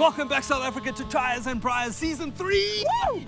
Welcome back, South Africa, to Tyers and Braaiers Season 3. Woo!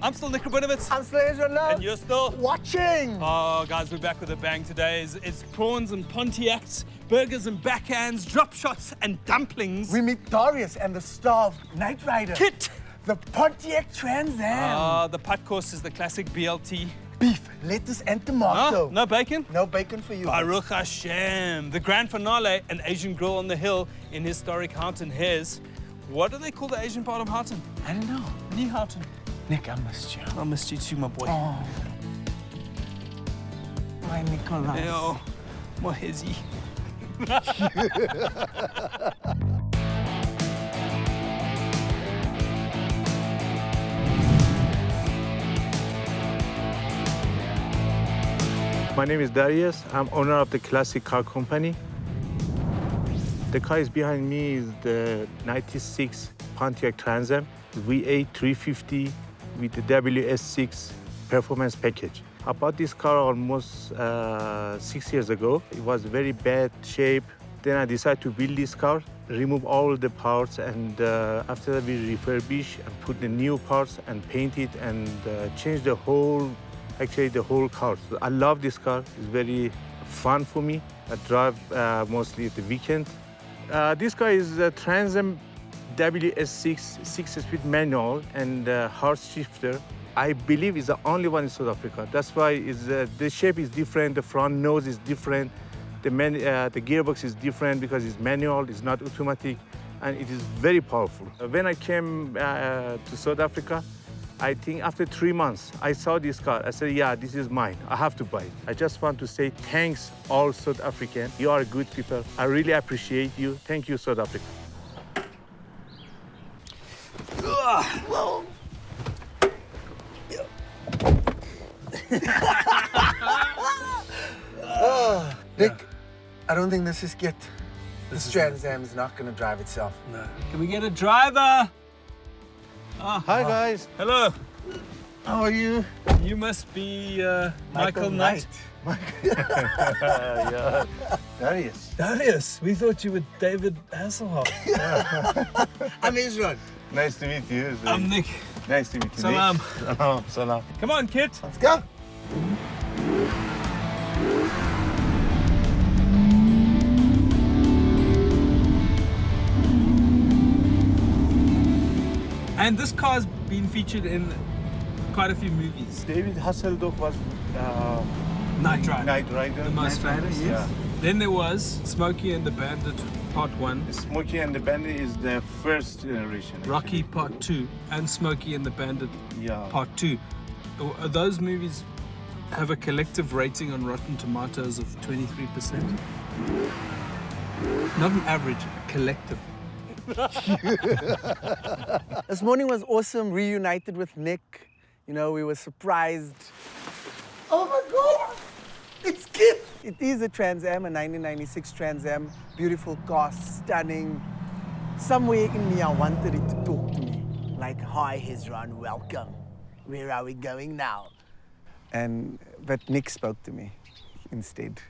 I'm still Negroni. I'm still Hezron. And you're still watching. Oh, guys, we're back with a bang today. It's prawns and Pontiacs, burgers and backhands, drop shots and dumplings. We meet Darius and the star of Knight Rider. Kit. The Pontiac Trans Am. The padkos is the classic BLT. Beef, lettuce and tomato. No bacon? No bacon for you. Baruch Hashem. The grand finale, an Asian grill on the hill in historic Houghton Hez. What do they call the Asian part of Houghton? I don't know. New Houghton. Nick, I missed you. I missed you too, my boy. Oh. My Nicholas. Ew, my hezzy. My name is Darius. I'm owner of the classic car company. The car is behind me is the 96 Pontiac Trans Am V8 350 with the WS6 performance package. I bought this car almost 6 years ago. It was very bad shape. Then I decided to build this car, remove all the parts, and after that we refurbish and put the new parts and paint it and change the whole car. So I love this car. It's very fun for me. I drive mostly at the weekend. This car is a Trans Am WS6 6-speed manual and horse shifter. I believe it's the only one in South Africa. That's why the shape is different, the front nose is different, the gearbox is different because it's manual, it's not automatic, and it is very powerful. When I came to South Africa, I think after 3 months, I saw this car. I said, yeah, this is mine. I have to buy it. I just want to say thanks, all South African. You are good people. I really appreciate you. Thank you, South Africa. Whoa. Nick, I don't think this is it. This Trans Am is not going to drive itself. No. Can we get a driver? Hi, guys. Hello. How are you? You must be Michael Knight. Yeah. Darius. Darius, we thought you were David Hasselhoff. I'm Hezron. Nice to meet you. I'm Nick. Nice to meet you. Salam. Nick. Salam. Salam. Come on, kid. Let's go. And this car's been featured in quite a few movies. David Hasselhoff was Knight Rider. Knight Rider. The most famous, yes. Yeah. Then there was Smokey and the Bandit Part 1. Smokey and the Bandit is the first generation. Rocky Part 2 and Smokey and the Bandit Part 2. Those movies have a collective rating on Rotten Tomatoes of 23%. Not an average, a collective. This morning was awesome, reunited with Nick. You know, we were surprised. Oh my God, it's Kit. It is a Trans Am, a 1996 Trans Am. Beautiful car, stunning. Somewhere in me, I wanted it to talk to me. Like, hi Hezron, welcome. Where are we going now? But Nick spoke to me instead,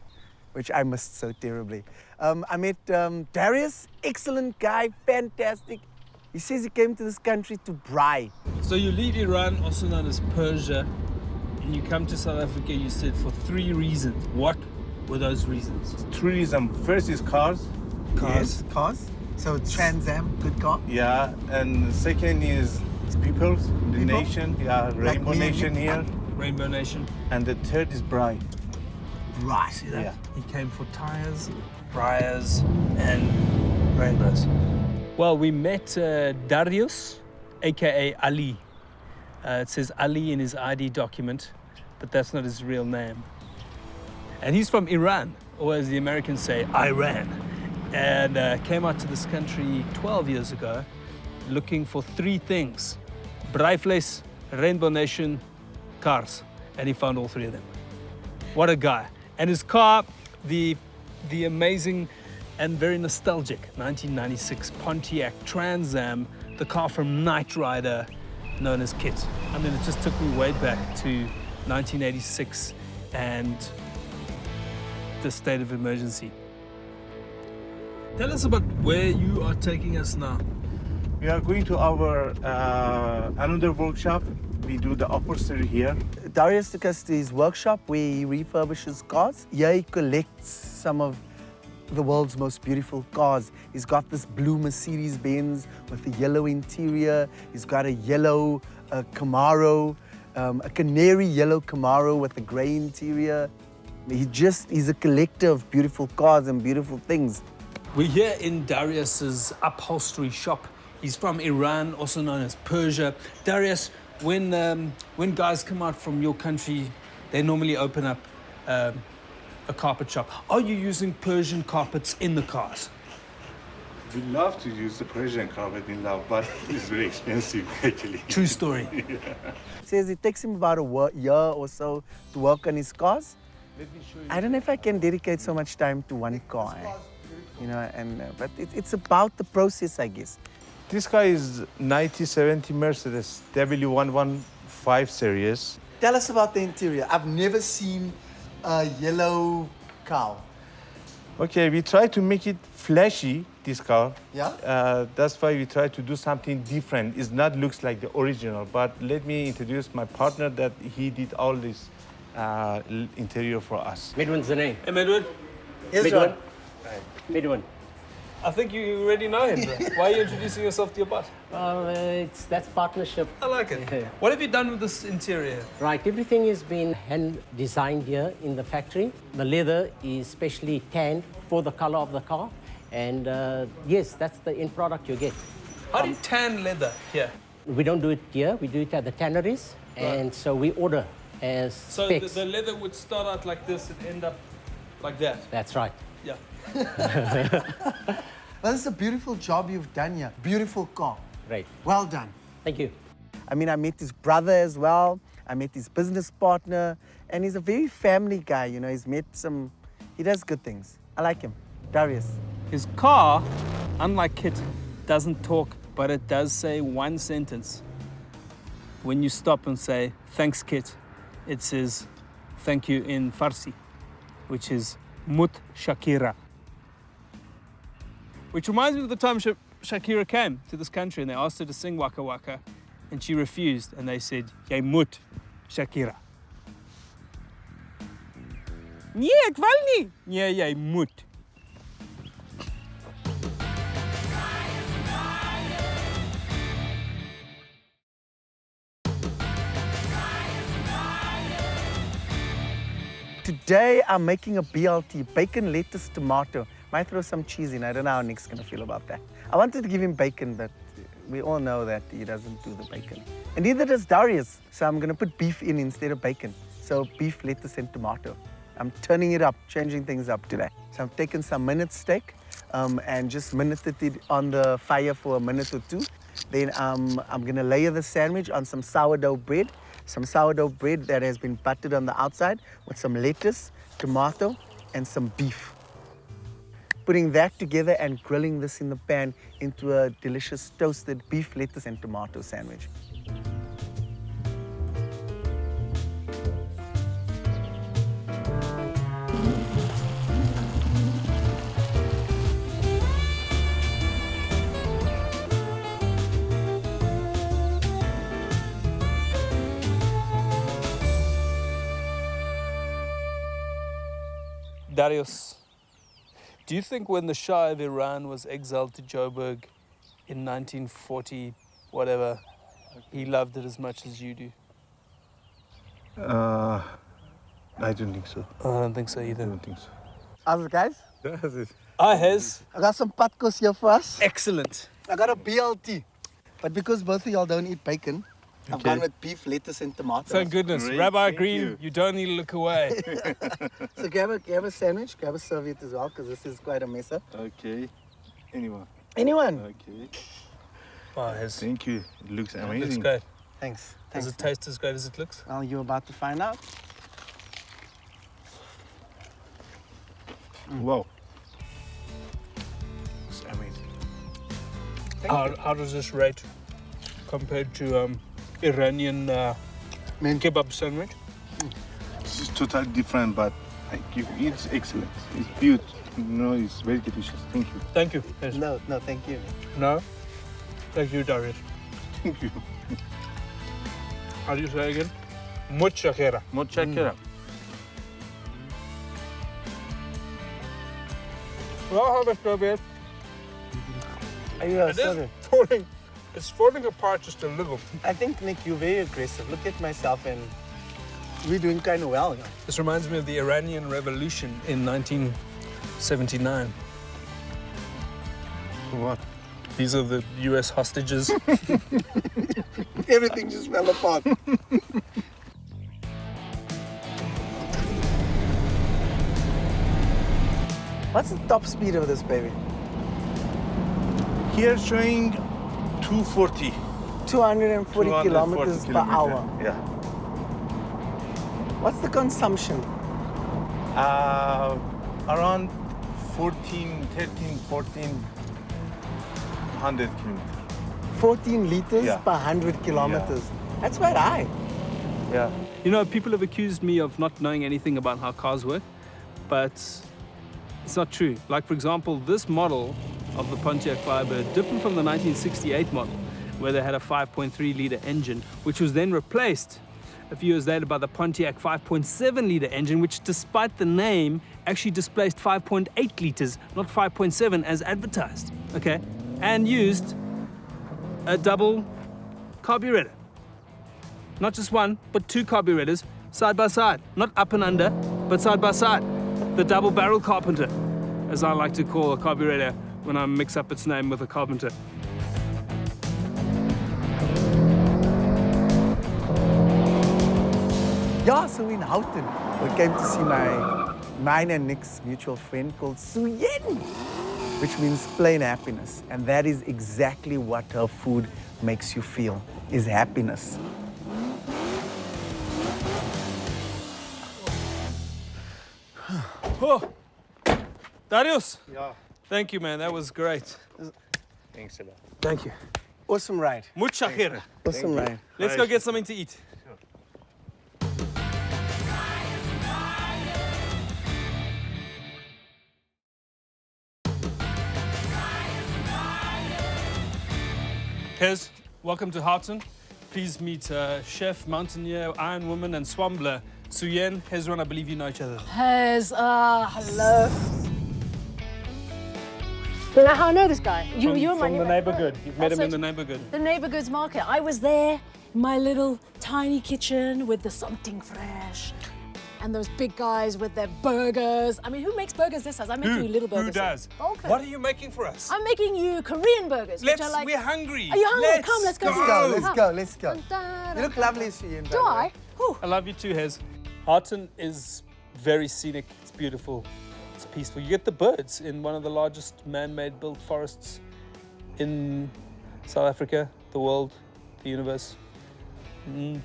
which I missed so terribly. I met Darius, excellent guy, fantastic. He says he came to this country to braai. So you leave Iran, also known as Persia, and you come to South Africa, you said, for 3 reasons. What were those reasons? 3 reasons. First is cars. Yes, cars. So Trans Am, good car. Yeah, and second is people, the People? nation. Yeah, Rainbow me and Nation you. here. Rainbow Nation. And the third is braai. Right. See that? Yeah. He came for Tyers, Braaiers, and Rainbows. Well, we met Darius, aka Ali. It says Ali in his ID document, but that's not his real name. And he's from Iran, or as the Americans say, Iran. And came out to this country 12 years ago looking for 3 things: braaivleis, Rainbow Nation, cars. And he found all 3 of them. What a guy. And his car, the amazing and very nostalgic 1996 Pontiac Trans Am, the car from Knight Rider, known as Kit. I mean, it just took me way back to 1986 and the state of emergency. Tell us about where you are taking us now. We are going to our another workshop. We do the upholstery here. Darius took us to his workshop where he refurbishes cars. Here he collects some of the world's most beautiful cars. He's got this blue Mercedes-Benz with a yellow interior. He's got a yellow Camaro, a canary yellow Camaro with a gray interior. He's a collector of beautiful cars and beautiful things. We're here in Darius's upholstery shop. He's from Iran, also known as Persia. Darius, when guys come out from your country, they normally open up a carpet shop. Are you using Persian carpets in the cars? We love to use the Persian carpet in love, but it's very expensive actually. True story. He says it takes him about a year or so to work on his cars. Let me show you. I don't know if I can dedicate so much time to one car, you know, but it's about the process, I guess. This car is 1970 Mercedes W115 series. Tell us about the interior. I've never seen a yellow cow. Okay, we try to make it flashy, this car. Yeah? That's why we try to do something different. It not looks like the original, but let me introduce my partner that he did all this interior for us. Midwin's the name. Hey, Midwin. Hezron. Midwin. I think you already know him. Why are you introducing yourself to your boss? That's partnership. I like it. Yeah. What have you done with this interior? Right, everything has been hand designed here in the factory. The leather is specially tanned for the color of the car. And yes, that's the end product you get. How do you tan leather here? We don't do it here, we do it at the tanneries. And so we order as So specs. the leather would start out like this and end up like that. That's right. Yeah. Well, it's a beautiful job you've done here. Beautiful car. Right. Well done. Thank you. I mean, I met his brother as well. I met his business partner. And he's a very family guy, you know. He does good things. I like him. Darius. His car, unlike Kit, doesn't talk, but it does say one sentence. When you stop and say, thanks, Kit, it says, thank you in Farsi, which is Mut Shakira. Which reminds me of the time Shakira came to this country and they asked her to sing Waka Waka, and she refused, and they said, Jy Mut Shakira. Nee, ek wil nie. Nee, jy moet. Today, I'm making a BLT, bacon, lettuce, tomato. Might throw some cheese in. I don't know how Nick's gonna feel about that. I wanted to give him bacon, but we all know that he doesn't do the bacon. And neither does Darius. So I'm gonna put beef in instead of bacon. So beef, lettuce, and tomato. I'm turning it up, changing things up today. So I've taken some minute steak and just minuted it on the fire for a minute or two. Then I'm gonna layer the sandwich on some sourdough bread. Some sourdough bread that has been buttered on the outside with some lettuce, tomato, and some beef. Putting that together and grilling this in the pan into a delicious toasted beef, lettuce, and tomato sandwich. Darius, do you think when the Shah of Iran was exiled to Joburg in 1940, whatever, he loved it as much as you do? I don't think so. I don't think so either. I don't think so. How's it, guys? That's it. Hi, Hez. I got some padkos here for us. Excellent. I got a BLT. But because both of y'all don't eat bacon, I've Okay. gone with beef, lettuce, and tomato. Thank goodness. Great, Rabbi thank Green, you don't need to look away. So grab a sandwich, grab a serviette as well, because this is quite a mess up. Okay. Anyone? Anyone? Okay. Wow, Hez. Thank you. It looks It amazing. looks great. Thanks. Does Thanks. it taste as great as it looks? Well, you're about to find out. Wow. It's amazing. How does this rate compared to Iranian kebab sandwich? This is totally different, but it's excellent. It's beautiful. You know, it's very delicious. Thank you. Thank you. Hez. No, thank you. No? Thank you, Darius. Thank you. How do you say it again? Mutshakera. Mutshakera. Well, have a strawberry. Yeah, It sorry. is falling. It's falling apart just a little. I think, Nick, you're very aggressive. Look at myself and we're doing kind of well. Yeah. This reminds me of the Iranian Revolution in 1979. What? These are the US hostages. Everything just fell apart. What's the top speed of this baby? Here showing 240. 240 kilometers per hour. Yeah. What's the consumption? Around 1,400 kilometers. 14 liters Yeah. per 100 kilometers. That's quite high. Yeah. You know, people have accused me of not knowing anything about how cars work, but it's not true. Like, for example, this model of the Pontiac Firebird, different from the 1968 model, where they had a 5.3-liter engine, which was then replaced a few years later by the Pontiac 5.7-liter engine, which, despite the name, actually displaced 5.8 liters, not 5.7 as advertised, okay? And used a double carburetor. Not just one, but two carburetors side by side. Not up and under, but side by side. The double barrel carpenter, as I like to call a carburetor when I mix up its name with a carpenter. Yeah, so in Houghton, we came to see mine and Nick's mutual friend called Su-Yen, which means plain happiness. And that is exactly what her food makes you feel, is happiness. Oh, Darius, Yeah. thank you, man. That was great. Thanks a lot. Thank you. Awesome ride. Mutshakera. Awesome ride. Let's go get something to eat. Hez, welcome to Houghton. Please meet chef, mountaineer, iron woman, and swambler, Su-Yen, Hezron. I believe you know each other. Hello. You know how I know this guy? You're my From the neighborhood. You've met him in the neighborhood. The neighbor goods market. I was there in my little tiny kitchen with the something fresh. And those big guys with their burgers. I mean, who makes burgers this size? I'm making you little burgers. Who does? Okay. What are you making for us? I'm making you Korean burgers, which are like... We're hungry. Are you hungry? Come, let's go. Let's go. You look lovely, Su-Yen. Do I? Whew. I love you too, Hez. Houghton is very scenic. It's beautiful. It's peaceful. You get the birds in one of the largest man-made built forests in South Africa, the world, the universe.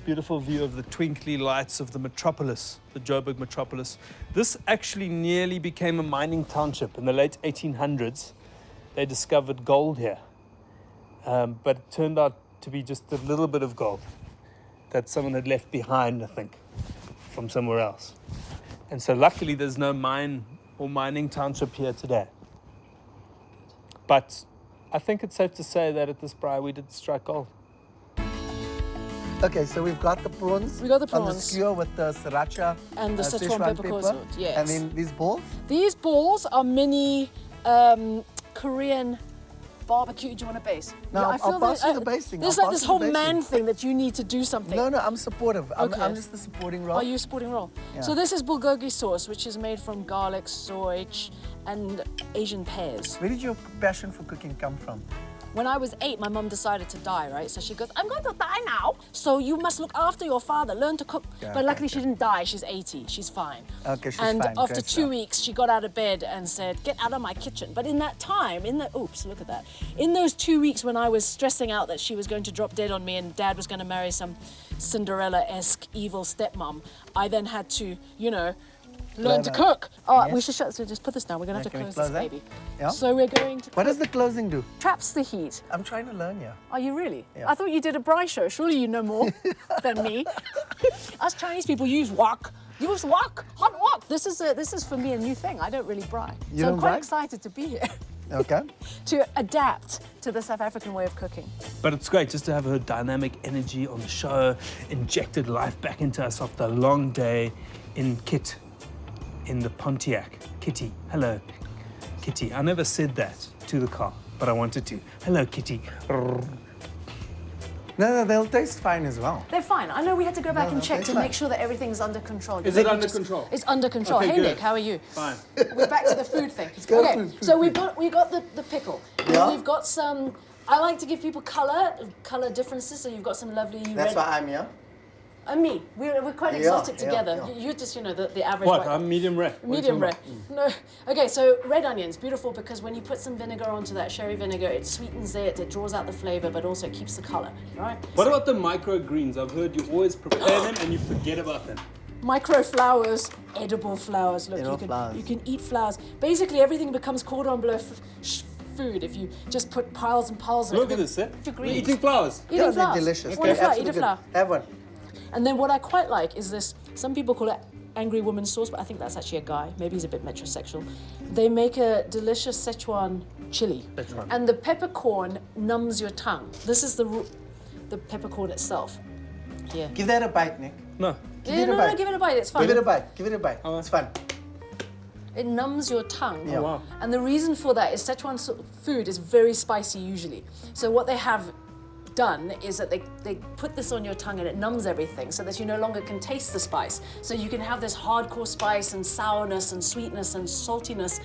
Beautiful view of the twinkly lights of the metropolis, the Joburg metropolis. This actually nearly became a mining township in the late 1800s. They discovered gold here, but it turned out to be just a little bit of gold that someone had left behind, I think, from somewhere else. And so luckily there's no mine or mining township here today. But I think it's safe to say that at this braai we did strike gold. Okay, so we've got the prawns. We got the On the prawns. skewer with the sriracha. And the Szechuan Szechuan pepper sauce, yes. And then these balls. These balls are mini Korean barbecue. Do you want a base? No, Yeah, I I'll feel pass that, you the basting. There's I'll like pass this you the whole man basting. thing that you need to do something. No, I'm supportive. Okay. I'm just the supporting role. Are you sporting role? Yeah. So this is bulgogi sauce, which is made from garlic, soy, and Asian pears. Where did your passion for cooking come from? When I was 8, my mum decided to die, right? So she goes, I'm going to die now, so you must look after your father, learn to cook. Yeah, but luckily okay. she didn't die, she's 80, she's fine. Okay, she's and fine, after great 2 stuff. weeks, she got out of bed and said, get out of my kitchen. But in that time, oops, look at that. In those 2 weeks when I was stressing out that she was going to drop dead on me and Dad was going to marry some Cinderella-esque evil stepmom, I then had to, learn to cook. Oh, Yes. we should so just put this down. We're going to Yeah, have to can we close this close that? baby. Yeah. So we're going to What cook. does the closing do? Traps the heat. I'm trying to learn here. Are you really? Yeah. I thought you did a braai show. Surely you know more than me. Us Chinese people use wok. Use wok, hot wok. This is for me a new thing. I don't really braai. You So I'm don't quite braai? excited to be here. Okay. to adapt to the South African way of cooking. But it's great just to have her dynamic energy on the show, injected life back into us after a long day in Kit, in the Pontiac. Kitty, hello, Kitty. I never said that to the car, but I wanted to. Hello, Kitty. No, they'll taste fine as well. They're fine. I know we had to go back and check to fine. make sure that everything's under control. Is it under control? It's under control. Okay, Hey, good. Nick, how are you? Fine. We're back to the food thing. go Okay, food, so we got the pickle. And Yeah. we've got some. I like to give people color differences. So you've got some lovely That's red. why I'm here. And me, we're quite Yeah, exotic yeah, together. yeah. You're just the average. What? white- I'm medium rare. What are you Medium rare. talking No. Okay, so red onions, beautiful because when you put some vinegar onto that sherry vinegar, it sweetens it, it draws out the flavor, but also keeps the color, right? What about the microgreens? I've heard you always prepare them and you forget about them. Micro flowers, edible flowers. Look, Edible flowers. you can eat flowers. Basically, everything becomes cordon bleu food if you just put piles and piles of Look it. at this, eh? You're You're eating flowers. Eating Yeah, flowers. they're delicious. Want a flower, eat a absolutely flower. good. Have one. And then what I quite like is this, some people call it angry woman sauce, but I think that's actually a guy. Maybe he's a bit metrosexual. They make a delicious Szechuan chili. Szechuan. And the peppercorn numbs your tongue. This is the peppercorn itself. Here. Give that a bite, Nick. No. Give it a No, bite. give it a bite, it's fun. Give it a bite. Give it a bite. Oh. It's fun. It numbs your tongue. Yeah. Wow. And the reason for that is Szechuan food is very spicy usually. So what they have done is that they put this on your tongue and it numbs everything so that you no longer can taste the spice. So you can have this hardcore spice and sourness and sweetness and saltiness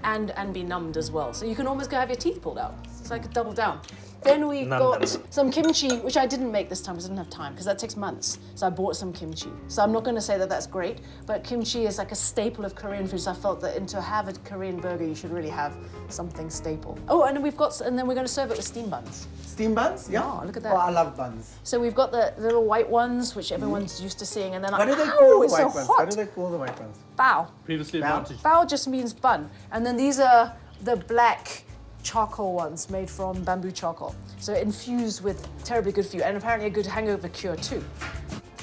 and be numbed as well. So you can almost go have your teeth pulled out. It's like a double down. Then we got some kimchi, which I didn't make this time because I didn't have time, because that takes months. So I bought some kimchi. So I'm not going to say that that's great, but kimchi is like a staple of Korean food. So I felt that to have a Korean burger, you should really have something staple. Oh, and then we're going to serve it with steam buns. Steam buns? Yeah. Oh, look at that. Oh, I love buns. So we've got the little white ones, which everyone's used to seeing, and then What do they ow, call the it's white so ones? hot. What do they call the white ones? Bao. Previously Now? advantage. Bao just means bun. And then these are the black charcoal ones made from bamboo charcoal. So infused with terribly good for you, and apparently a good hangover cure too.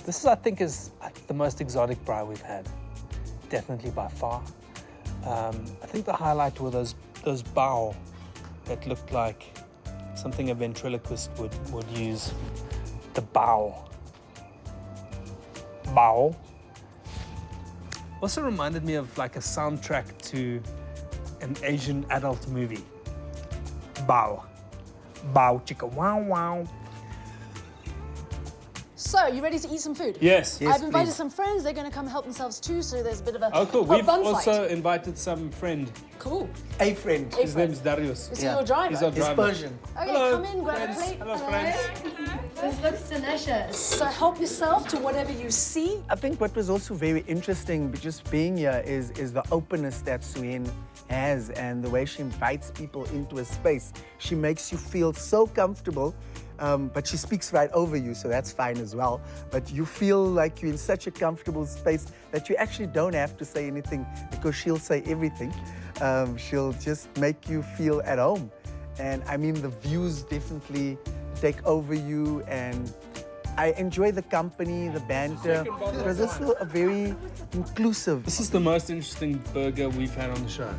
This is, I think, is the most exotic braai we've had. Definitely by far. I think the highlight were those bao that looked like something a ventriloquist would use. The bao. Bao. Also reminded me of like a soundtrack to an Asian adult movie. Bao. Bao chicka wow wow. So, you ready to eat some food? Yes. Yes, I've invited please. some friends. They're going to come help themselves too. So there's a bit of a, Oh, cool. a We've bun also fight. invited some friend. Cool. A friend. Hey, His friend. name's Darius. Is he Yeah. your driver? He's our It's driver. Persian. Okay, Hello, come in, grab friends. a plate. Hello, friends. This looks delicious. So help yourself to whatever you see. I think what was also very interesting, just being here, is the openness that Su-Yen has and the way she invites people into a space. She makes you feel so comfortable, but she speaks right over you, so that's fine as well. But you feel like you're in such a comfortable space that you actually don't have to say anything because she'll say everything. She'll just make you feel at home. And I mean, the views definitely take over you, and I enjoy the company, the banter. It was also a very inclusive. This is the most interesting burger we've had on the show.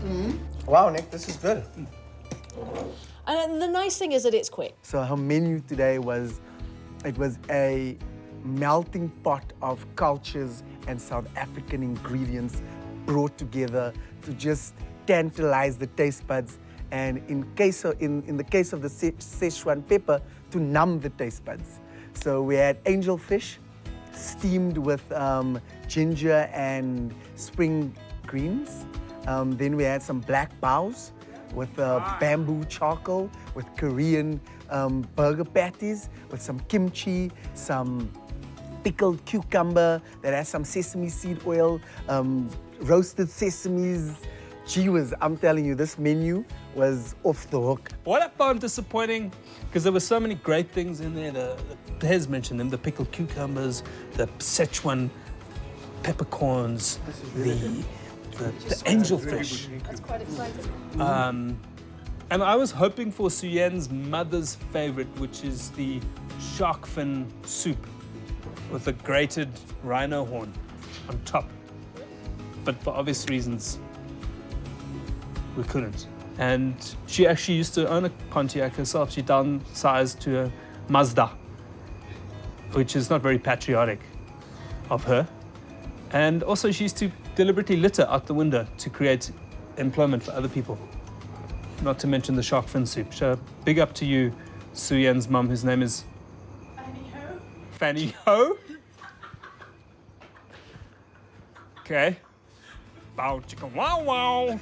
Wow, Nick, this is good. And the nice thing is that it's quick. So her menu today was a melting pot of cultures and South African ingredients brought together to just tantalize the taste buds, and in the case of the Szechuan pepper, to numb the taste buds. So we had angelfish steamed with ginger and spring greens. Then we had some black baos with bamboo charcoal, with Korean burger patties, with some kimchi, some pickled cucumber that has some sesame seed oil, roasted sesames. Gee whiz, I'm telling you, this menu was off the hook. What I found disappointing, because there were so many great things in there. The Hez mentioned them, the pickled cucumbers, the Szechuan peppercorns, the angelfish. That's quite exciting. And I was hoping for Su-Yen's mother's favorite, which is the shark fin soup with a grated rhino horn on top. But for obvious reasons, we couldn't. And she actually used to own a Pontiac herself. She downsized to a Mazda, which is not very patriotic of her. And also she used to deliberately litter out the window to create employment for other people. Not to mention the shark fin soup. So big up to you, Su-Yen's mum, whose name is Fanny Ho. Okay. Bow chicken wow wow.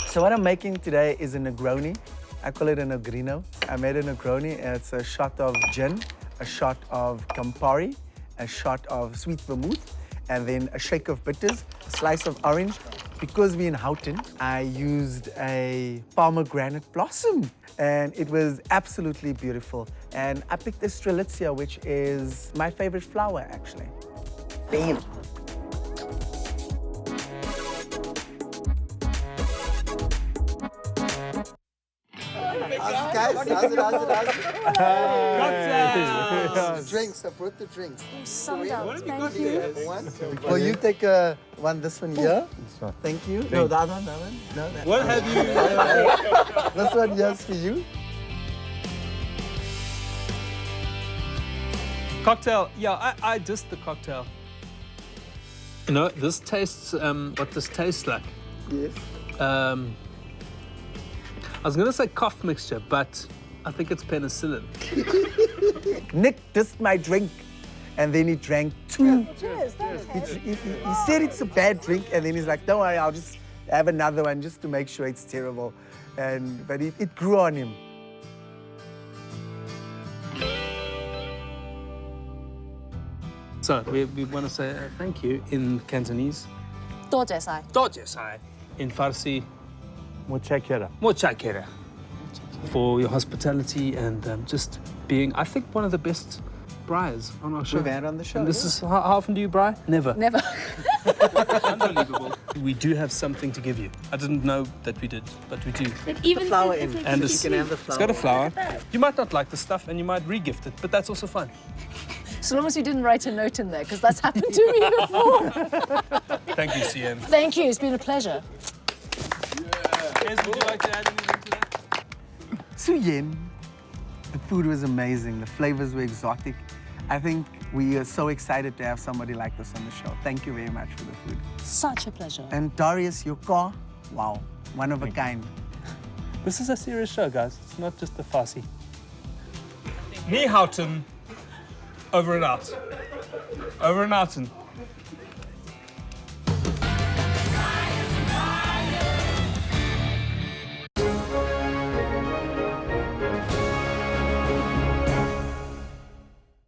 So what I'm making today is a Negroni. I call it a Negrino. I made a Negroni. It's a shot of gin, a shot of Campari, a shot of sweet vermouth, and then a shake of bitters, a slice of orange. Because we're in Houghton, I used a pomegranate blossom, and it was absolutely beautiful. And I picked Strelitzia, which is my favorite flower, actually. Bam. Guys, how's it? Drinks, I brought the drinks. Thank you. One. Well, you take one, this one here. Thank you. No, that one, that one. No, that What have you? This one, yes, for you. Cocktail. Yeah, I dissed the cocktail. You know, this tastes what this tastes like. Yes. I was gonna say cough mixture, but I think it's penicillin. Nick dissed my drink, and then he drank two. Cheers. He said it's a bad drink, and then he's like, don't worry, I'll just have another one just to make sure it's terrible. But it grew on him. So we want to say thank you in Cantonese. 多謝晒. 多謝晒. In Farsi, Mutshakira. Mutshakira. For your hospitality and just being, I think, one of the best braaiers on our show. We've had on the show. And this is, how often do you braai? Never. Never. Unbelievable. We do have something to give you. I didn't know that we did, but we do. It even flower says in. it's And like it's, You can have the flower. it's got a flower. You might not like the stuff and you might re-gift it, but that's also fun. So long as you didn't write a note in there, because that's happened to me before. Thank you, Su-Yen. Thank you. It's been a pleasure. Yes, would you like to add anything to that? Su-Yen, the food was amazing. The flavors were exotic. I think we are so excited to have somebody like this on the show. Thank you very much for the food. Such a pleasure. And Darius, your car, wow, one of a kind. This is a serious show, guys. It's not just a farsi. Me Houghton, over and out. Over and out.